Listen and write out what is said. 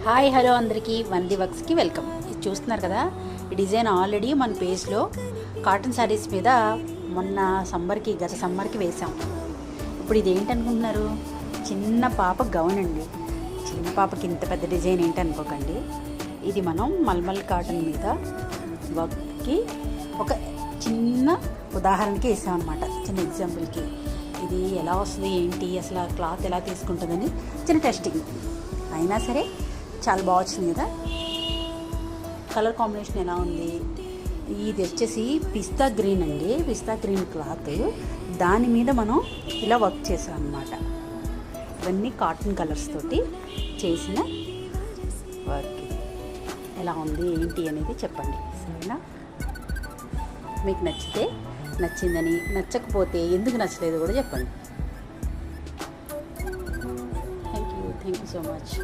Hi hello అందరికీ వంది వర్క్స్కి welcome. ఇది చూస్తున్నారు కదా, ఈ డిజైన్ ఆల్రెడీ మన పేజ్లో కాటన్ శారీస్ మీద మొన్న గత సమ్మర్కి వేసాం. ఇప్పుడు ఇది ఏంటనుకుంటున్నారు? చిన్న పాప గౌన్ అండి. చిన్న పాపకి ఇంత పెద్ద డిజైన్ ఏంటనుకోకండి. ఇది మనం మల్మల్ కాటన్ మీద వర్క్కి ఒక చిన్న ఉదాహరణకి వేసామన్నమాట, చిన్న ఎగ్జాంపుల్కి. ఇది ఎలా వస్తుంది ఏంటి, అసలు క్లాత్ ఎలా తీసుకుంటుందని చిన్న టెస్టింగ్. అయినా సరే చాలా బాగా వచ్చింది కదా. కలర్ కాంబినేషన్ ఎలా ఉంది? ఇది వచ్చేసి పిస్తా గ్రీన్ అండి, పిస్తా గ్రీన్ క్లాత్. దాని మీద మనం ఇలా వర్క్ చేసాం అన్నమాట. ఇవన్నీ కాటన్ కలర్స్ తోటి చేసిన వర్క్. ఎలా ఉంది ఏంటి అనేది చెప్పండి, సరేనా? మీకు నచ్చితే నచ్చిందని, నచ్చకపోతే ఎందుకు నచ్చలేదు కూడా చెప్పండి. Thank you so much.